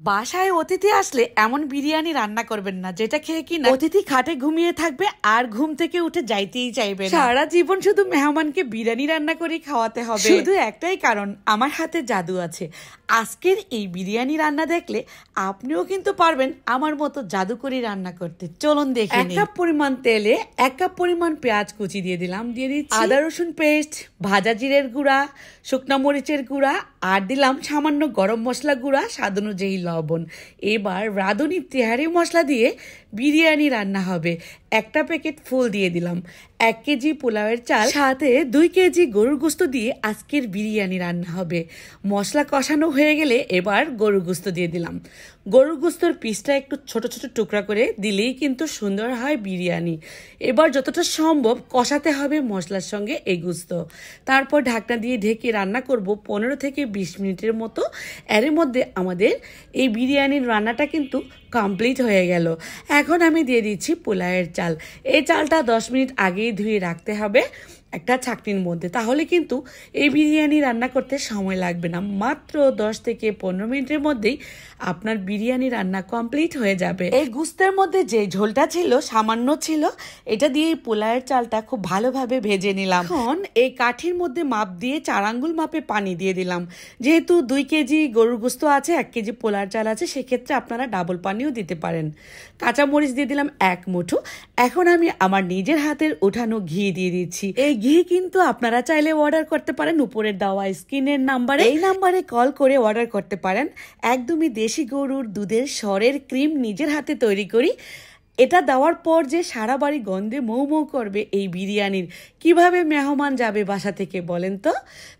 বাসায় অতিথি আসলে এমন বিরিয়ানি রান্না করবেন না যেটা খেয়ে কিনা অতিথি খাটে ঘুমিয়ে থাকবে আর ঘুম থেকে উঠে যাইতেই চাইবে না। সারা জীবন শুধু মেহমানকে বিরিয়ানি রান্না করে খাওয়াতে হবে, শুধু একটাই কারণ, আমার হাতে জাদু আছে। আজকের এই বিরিয়ানি রান্না দেখলে আপনিও কিন্তু পারবেন আমার মতো জাদু করে রান্না করতে। চলুন দেখে নিই। 1 কাপ পরিমাণ তেলে 1 কাপ পরিমাণ পেঁয়াজ কুচি দিয়ে দিলাম, দিয়ে দিচ্ছি আদা রসুন পেস্ট, ভাজা জিরের গুঁড়া, শুকনা মরিচের গুঁড়া, আর দিলাম সামান্য গরম মশলা গুঁড়া, স্বাদ অনুযায়ী লবণ। এবার রাঁধুনি তেহারি মশলা দিয়ে বিরিয়ানি রান্না হবে। একটা প্যাকেট ফুল দিয়ে দিলাম। 1 কেজি পোলাওয়ের চাল, সাথে 2 কেজি গরুর গোস্ত দিয়ে আজকের বিরিয়ানি রান্না হবে। মশলা কষানো হয়ে গেলে এবার গরুর গোস্ত দিয়ে দিলাম। গরুর গোস্তর পিসটা একটু ছোট ছোট টুকরা করে দিলেই কিন্তু সুন্দর হয় বিরিয়ানি। এবার যতটা সম্ভব কষাতে হবে মশলার সঙ্গে এই গোস্ত। তারপর ঢাকনা দিয়ে ঢেকে রান্না করব 15 থেকে 20 মিনিটের মতো। এর মধ্যে আমাদের এই বিরিয়ানির রান্নাটা কিন্তু কমপ্লিট হয়ে গেল। এখন আমি দিয়ে দিচ্ছি পোলাওয়ের চাল। এই চালটা 10 মিনিট আগেই ধুয়ে রাখতে হবে একটা ছাঁকনির মধ্যে, তাহলে কিন্তু এই বিরিয়ানি রান্না করতে সময় লাগবে না। মাত্র 10 থেকে 15 মিনিটের মধ্যেই আপনার বিরিয়ানি রান্না কমপ্লিট হয়ে যাবে। এই গোস্তের মধ্যে যে ঝোলটা ছিল সামান্য ছিল, এটা দিয়ে পোলাওয়ের চালটা খুব ভালোভাবে ভেজে নিলাম। এখন এই কাঠির মধ্যে মাপ দিয়ে 4 আঙ্গুল মাপে পানি দিয়ে দিলাম। যেহেতু 2 কেজি গরুর গোস্ত আছে, 1 কেজি পোলাওর চাল আছে, সেক্ষেত্রে আপনারা ডাবল পানিও দিতে পারেন। কাঁচামরিচ দিয়ে দিলাম 1 মুঠো। এখন আমি আমার নিজের হাতের উঠানো ঘি দিয়ে দিচ্ছি। এই ঘি কিন্তু আপনারা চাইলে অর্ডার করতে পারেন উপরের দেওয়া স্ক্রিনের নাম্বারে। এই নাম্বারে কল করে অর্ডার করতে পারেন। একদমই দেশি গরুর দুধের সরের ক্রিম নিজের হাতে তৈরি করি। এটা দেওয়ার পর যে সারা বাড়ি গন্ধে মৌ মৌ করবে এই বিরিয়ানির, কিভাবে মেহমান যাবে বাসা থেকে বলেন তো?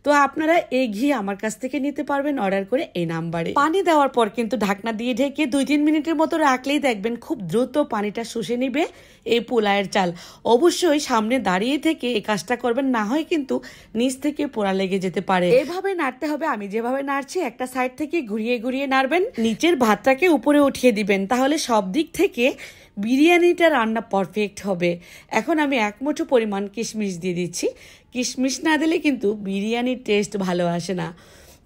তো আপনারা এই ঘি আমার কাছ থেকে নিতে পারবেন অর্ডার করে এই নাম্বারে। পানি দেওয়ার পর কিন্তু ঢাকনা দিয়ে ঢেকে 2-3 মিনিটের মতো রাখলেই দেখবেন খুব দ্রুত পানিটা শুষে নিবে এই পোলাওয়ের চাল। অবশ্যই সামনে দাঁড়িয়ে থেকে এই কাজটা করবেন, না হয় কিন্তু নিচ থেকে পোড়া লেগে যেতে পারে। এভাবে নাড়তে হবে, আমি যেভাবে নাড়ছি একটা সাইড থেকে ঘুরিয়ে ঘুরিয়ে নাড়বেন। নিচের ভাতটাকে উপরে উঠিয়ে দিবেন, তাহলে সব দিক থেকে বিরিয়ানিটা রান্না পারফেক্ট হবে। এখন আমি 1 মুঠো পরিমাণ কিশমিশ দিয়ে দিচ্ছি। কিশমিশ না দিলে কিন্তু বিরিয়ানির টেস্ট ভালো আসে না।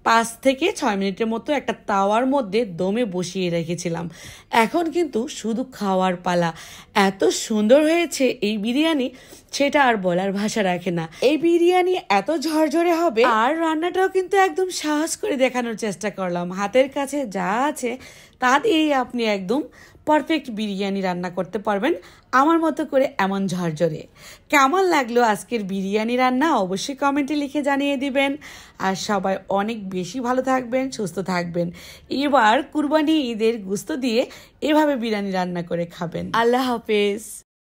5 থেকে 6 মিনিটের মতো একটা তাওয়ার মধ্যে দমে বসিয়ে রেখেছিলাম। এখন কিন্তু শুধু খাওয়ার পালা। এত সুন্দর হয়েছে এই বিরিয়ানি, সেটা আর বলার ভাষা রাখে না। এই বিরিয়ানি এত ঝরঝরে হবে, আর রান্নাটাও কিন্তু একদম সাহস করে দেখানোর চেষ্টা করলাম। হাতের কাছে যা আছে তা দিয়েই আপনি একদম পারফেক্ট বিরিয়ানি রান্না করতে পারবেন আমার মতো করে, এমন ঝরঝরে। কেমন লাগলো আজকের বিরিয়ানি রান্না অবশ্যই কমেন্টে লিখে জানিয়ে দিবেন। আর সবাই অনেক বেশি ভালো থাকবেন, সুস্থ থাকবেন। এবার কুরবানি ঈদের গোশত দিয়ে এভাবে বিরিয়ানি রান্না করে খাবেন। আল্লাহ হাফেজ।